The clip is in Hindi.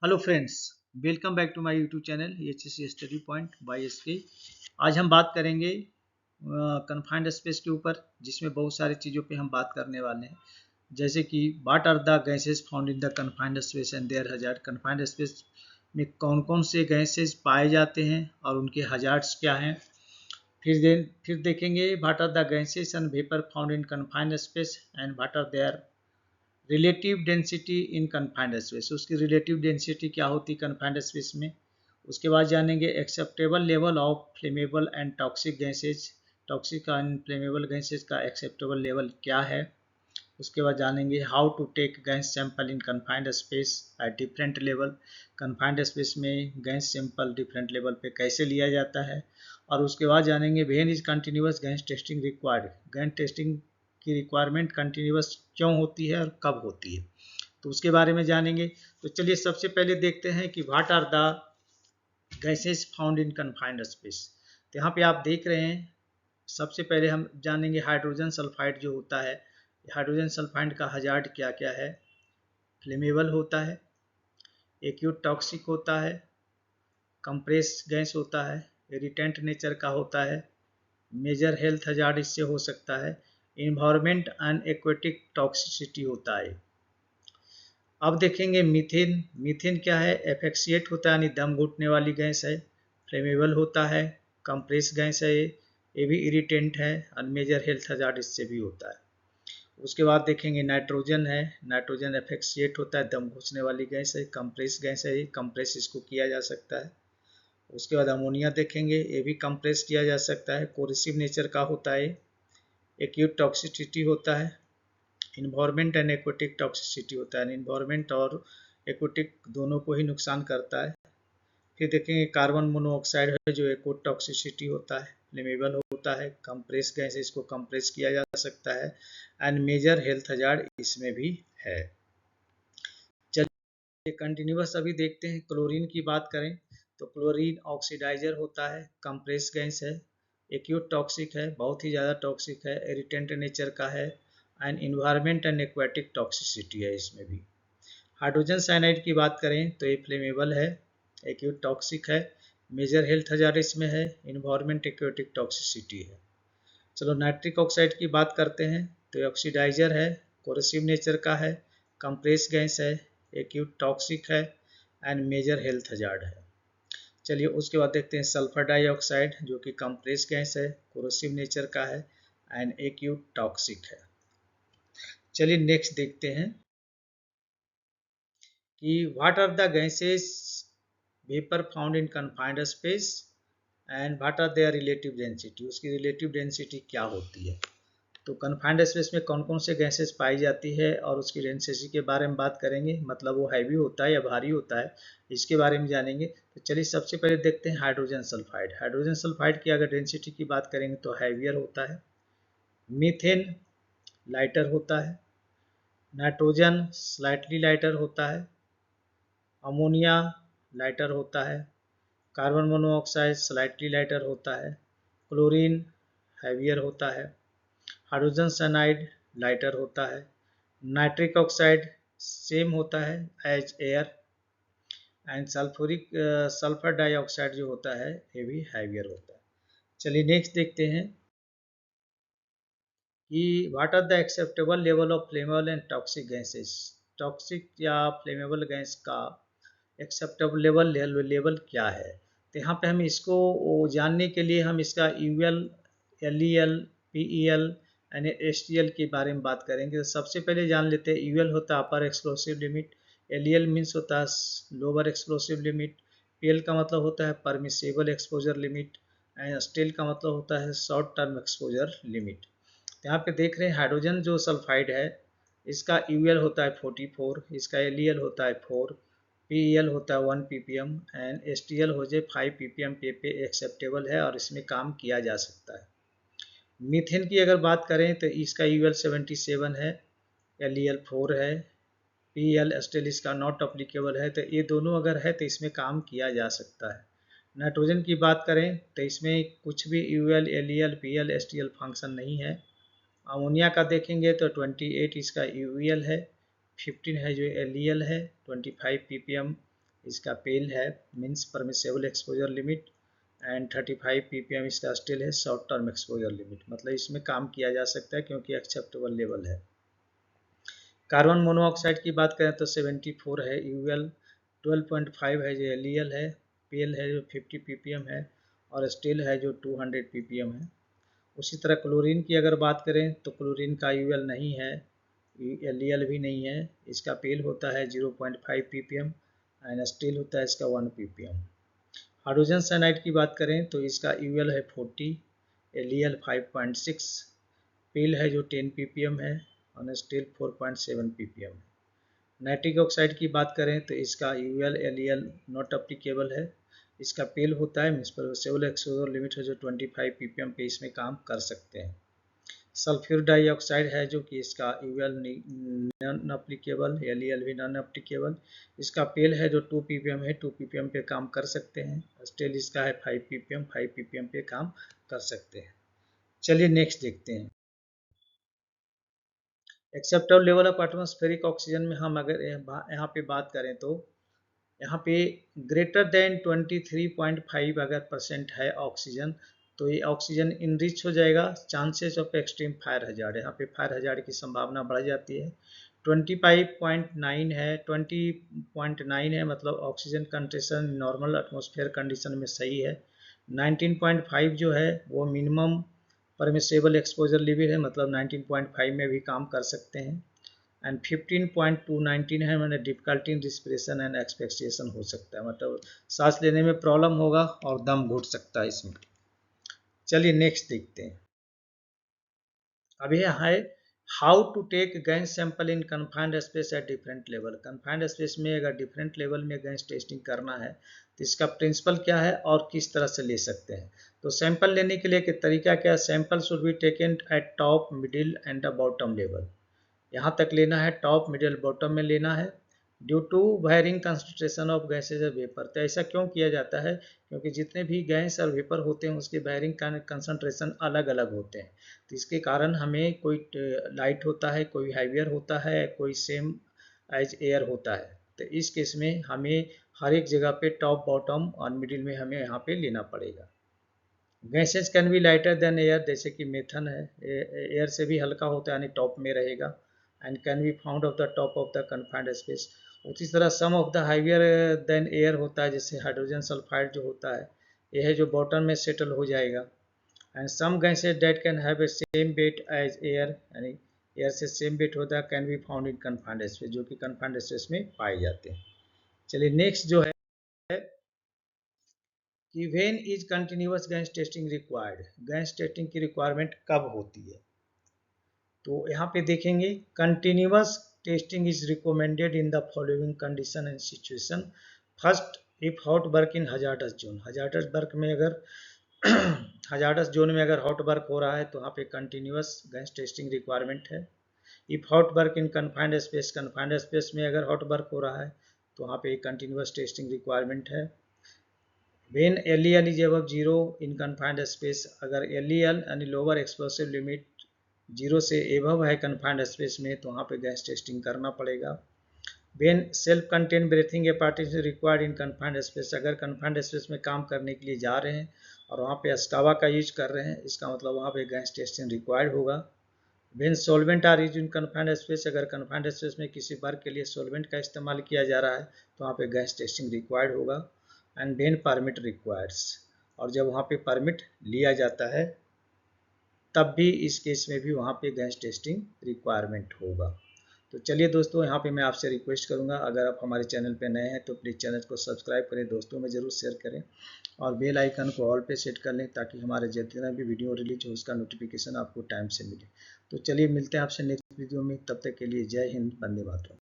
Hello friends, welcome back to my YouTube channel HSC study point by SK. आज हम बात करेंगे कन्फाइंड स्पेस के ऊपर, जिसमें बहुत सारी चीज़ों पे हम बात करने वाले हैं। जैसे कि what are the gases found in the confined space and their hazard. Confined space में कौन कौन से गैसेस पाए जाते हैं और उनके हजार्ड्स क्या हैं। फिर देखेंगे what are the gases and vapour found in confined space and what are their relative density in confined space. उसकी रिलेटिव डेंसिटी क्या होती है कन्फाइंड स्पेस में। उसके बाद जानेंगे acceptable level of flammable and toxic gases. Toxic and flammable gases का एक्सेप्टेबल लेवल क्या है। उसके बाद जानेंगे how to take gas sample in confined space at different level. Confined space में गैस सैंपल डिफरेंट लेवल पे कैसे लिया जाता है। और उसके बाद जानेंगे when is continuous gas testing required. Gas testing की रिक्वायरमेंट कंटिन्यूस क्यों होती है और कब होती है, तो उसके बारे में जानेंगे। तो चलिए सबसे पहले देखते हैं कि what are the gases found in confined space. तो यहाँ पे आप देख रहे हैं, सबसे पहले हम जानेंगे हाइड्रोजन सल्फाइड जो होता है। हाइड्रोजन सल्फाइड का हजार्ड क्या क्या है। फ्लेमेबल होता है, एक्यूट टॉक्सिक होता है, कंप्रेस गैस होता है, इरिटेंट नेचर का होता है, मेजर हेल्थ हजार्ड इससे हो सकता है, इन्वायरमेंट एंड एक्वेटिक टॉक्सिसिटी होता है। अब देखेंगे मीथेन। मीथेन क्या है, एफेक्सिएट होता है यानी दम घुटने वाली गैस है, फ्लेमेबल होता है, कंप्रेस गैस है, ये भी इरिटेंट है और मेजर हेल्थ हजार्ड इससे भी होता है। उसके बाद देखेंगे नाइट्रोजन है। नाइट्रोजन एफेक्सिएट होता है, दम घुसने वाली गैस है, कंप्रेस गैस है, कंप्रेस इसको किया जा सकता है। उसके बाद अमोनिया देखेंगे, ये भी कंप्रेस किया जा सकता है, कोरेसिव नेचर का होता है, एक्यूट टॉक्सिसिटी होता है, इन्वायरमेंट एंड एक्वेटिक टॉक्सिसिटी होता है। इन्वायरमेंट और एक्वेटिक दोनों को ही नुकसान करता है। फिर देखेंगे कार्बन मोनोऑक्साइड है जो एक्वट टॉक्सिसिटी होता है, फ्लेमेबल होता है, कंप्रेस गैस है, इसको कंप्रेस किया जा सकता है एंड मेजर हेल्थ हजार्ड इसमें भी है। चलिए कंटिन्यूस अभी देखते हैं। क्लोरीन की बात करें तो क्लोरीन ऑक्सीडाइजर होता है, कंप्रेस गैस है, एक्यूट टॉक्सिक है, बहुत ही ज़्यादा टॉक्सिक है, इरिटेंट नेचर का है and environment and aquatic toxicity है इसमें भी। हाइड्रोजन साइनाइड की बात करें तो ये फ्लेमेबल है, एक्यूट टॉक्सिक है, मेजर हेल्थ हजार्ड इसमें है, इन्वायरमेंट एक्वेटिक टॉक्सिसिटी है। चलो नाइट्रिक ऑक्साइड की बात करते हैं तो ये ऑक्सीडाइजर है, कोरेसिव नेचर का है, कंप्रेस गैस है, एक्यूट टॉक्सिक है एंड मेजर हेल्थ हजार्ड है। चलिए उसके बाद देखते हैं सल्फर डाइऑक्साइड जो कि कंप्रेस गैस है, कोरेसिव नेचर का है एंड एक्यूट टॉक्सिक है। चलिए नेक्स्ट देखते हैं कि what are the gases vapour found in confined space and what are their relative density. उसकी रिलेटिव डेंसिटी क्या होती है। तो कन्फाइंड स्पेस में कौन कौन से गैसेस पाई जाती है और उसकी डेंसिटी के बारे में बात करेंगे, मतलब वो हैवी होता है या भारी होता है, इसके बारे में जानेंगे। तो चलिए सबसे पहले देखते हैं हाइड्रोजन सल्फाइड। हाइड्रोजन सल्फाइड की अगर डेंसिटी की बात करेंगे तो हैवियर होता है, मीथेन लाइटर होता है, नाइट्रोजन स्लाइटली लाइटर होता है, अमोनिया लाइटर होता है, कार्बन मोनोऑक्साइड स्लाइटली लाइटर होता है, क्लोरीन हैवियर होता है, हाइड्रोजन साइनाइड लाइटर होता है, नाइट्रिक ऑक्साइड सेम होता है as air and sulphur dioxide जो होता है ये भी हैवियर होता है। चलिए नेक्स्ट देखते हैं कि what are the acceptable level of flammable and toxic gases. Toxic या फ्लेमेबल गैस का एक्सेप्टेबल लेवल क्या है। तो यहाँ पे हम इसको जानने के लिए हम इसका यूएल, एलईएल, पीईएल यानी एसटीएल के बारे में बात करेंगे। तो सबसे पहले जान लेते हैं यूएल होता है अपर एक्सप्लोसिव लिमिट, एलईएल मीन्स होता है लोअर एक्सप्लोसिव लिमिट, पीएल का मतलब होता है permissible exposure limit and STL का मतलब होता है शॉर्ट टर्म एक्सपोजर लिमिट। यहाँ पे देख रहे हैं हाइड्रोजन जो सल्फाइड है इसका यूएल होता है 44, इसका एलईएल होता है 4, पीएल होता है 1 ppm एंड एसटीएल हो जाए 5 ppm पे एक्सेप्टेबल है और इसमें काम किया जा सकता है। मीथेन की अगर बात करें तो इसका यूएल 77 है, एलईएल 4 है, पीएल एसटीएल इसका नॉट अप्लीकेबल है। तो ये दोनों अगर है तो इसमें काम किया जा सकता है। नाइट्रोजन की बात करें तो इसमें कुछ भी यूएल, एलईएल, पीएल, एसटीएल फंक्शन नहीं है। अमोनिया का देखेंगे तो 28 इसका यूएल है, 15 है जो एलईएल है, 25 ppm इसका पेल है means permissible exposure limit, and 35 ppm इसका स्टिल है शॉर्ट टर्म एक्सपोजर लिमिट, मतलब इसमें काम किया जा सकता है क्योंकि एक्सेप्टेबल लेवल है। कार्बन मोनोऑक्साइड की बात करें तो 74 है, यूएल 12.5 है, जो एलईएल है, पेल है जो 50 ppm है, और स्टिल है जो 200 ppm है। उसी तरह क्लोरीन की अगर बात करें तो क्लोरीन का यूएल नहीं है, एलईएल भी नहीं है, इसका पेल होता है 0.5 ppm एंड स्टिल होता है इसका 1 ppm। हाइड्रोजन साइनाइड की बात करें तो इसका यूएल है 40, एलईएल 5.6, पेल है जो 10 ppm है और स्टिल 4.7 ppm है। नाइट्रिक ऑक्साइड की बात करें तो इसका यूएल एलईएल नॉट अप्लीकेबल है, इसका पेल होता है मिसपर्मिसेबल एक्सपोजर लिमिट है जो 25 ppm पे इसमें काम कर सकते हैं। सल्फ्यूर डाइऑक्साइड है जो कि इसका यूएल नॉन अप्लीकेबल, एलईएल भी नॉन अप्लीकेबल, इसका पेल है जो 2 ppm है, 2 ppm पे काम कर सकते हैं, स्टिल इसका है 5 ppm, 5 ppm पे काम कर सकते हैं। चलिए नेक्स्ट देखते हैं। Acceptable level of atmospheric oxygen में हम अगर यहाँ पे बात करें तो यहाँ पे ग्रेटर देन 23.5 अगर परसेंट है ऑक्सीजन, तो ये ऑक्सीजन इनरिच हो जाएगा, chances of extreme fire hazard, यहाँ पे फायर हजार्ड की संभावना बढ़ जाती है। 25.9 है, 20.9 है, मतलब oxygen concentration normal atmosphere condition में सही है। 19.5 जो है वो मिनिमम परमिसेबल एक्सपोजर लिमिट है, मतलब 19.5 में भी काम कर सकते हैं। एंड 15.219 है, मैंने difficulty in respiration and expectation हो सकता है, मतलब सांस लेने में प्रॉब्लम होगा और दम घुट सकता है इसमें। चलिए नेक्स्ट देखते हैं। अब यह है how to take gas sample in confined space at different level. Confined space में अगर डिफरेंट लेवल में गैस टेस्टिंग करना है तो इसका प्रिंसिपल क्या है और किस तरह से ले सकते हैं। तो सैंपल लेने के लिए तरीका क्या है, sample should be taken at top, middle and the bottom level. यहाँ तक लेना है, टॉप, मिडिल, बॉटम में लेना है। Due to varying concentration of gases और वेपर, तो ऐसा क्यों किया जाता है, क्योंकि जितने भी गैस और वेपर होते हैं उसके वेरिंग कंसंट्रेशन अलग अलग होते हैं, तो इसके कारण हमें कोई लाइट होता है, कोई हैवियर होता है, कोई सेम एज एयर होता है। तो इस केस में हमें हर एक जगह पे टॉप, बॉटम और मिडिल में हमें यहाँ पे लेना पड़ेगा। Gases can be lighter than air, जैसे कि मेथन है, एयर से भी हल्का होता है यानी टॉप में रहेगा, and can be found of the top of the confined space. उसी तरह सम ऑफ द हाइवियर देन एयर होता है, जैसे हाइड्रोजन सल्फाइड जो होता है यह है जो बॉटम में सेटल हो जाएगा। And some gases that can have a same weight as air, यानी एयर से सेम वेट होता है, can be found in confined space, जो कि कन्फाइंड स्पेस में पाए जाते हैं। चलिए नेक्स्ट जो है कि when is continuous gas testing required, gas testing की रिक्वायरमेंट कब होती है। तो यहाँ पे देखेंगे continuous testing is recommended in the following condition and situation. First, if hot work in hazardous zone, hazardous work में अगर हजार्डस जोन में अगर हॉट वर्क हो रहा है तो वहाँ पे कंटिन्यूअस गैस टेस्टिंग रिक्वायरमेंट है। If hot work in confined space, confined space में अगर हॉट वर्क हो रहा है तो वहाँ पे कंटिन्यूअस टेस्टिंग रिक्वायरमेंट है। When LEL is above 0 in confined space, अगर LEL यानी लोअर एक्सप्लोसिव लिमिट 0 से एबव है कन्फाइंड स्पेस में तो वहाँ पे गैस टेस्टिंग करना पड़ेगा। When self contain breathing apparatus required in confined space, अगर कन्फाइंड स्पेस में काम करने के लिए जा रहे हैं और वहाँ पे अस्टावा का यूज कर रहे हैं, इसका मतलब वहाँ पे गैस टेस्टिंग रिक्वायर्ड होगा। When solvent are use in confined space, अगर कन्फाइंड स्पेस में किसी वर्क के लिए सॉल्वेंट का इस्तेमाल किया जा रहा है तो वहाँ पे गैस टेस्टिंग रिक्वायर्ड होगा। एंड देन परमिट रिक्वायर्स, और जब वहाँ पे परमिट लिया जाता है तब भी इस केस में भी वहाँ पे गैस टेस्टिंग रिक्वायरमेंट होगा। तो चलिए दोस्तों, यहाँ पे मैं आपसे रिक्वेस्ट करूँगा, अगर आप हमारे चैनल पे नए हैं तो प्लीज़ चैनल को सब्सक्राइब करें, दोस्तों में ज़रूर शेयर करें और बेल आइकन को ऑल पे सेट कर लें ताकि हमारे जितना भी वीडियो रिलीज हो उसका नोटिफिकेशन आपको टाइम से मिले। तो चलिए मिलते हैं आपसे नेक्स्ट वीडियो में, तब तक के लिए जय हिंद, वंदे मातरम।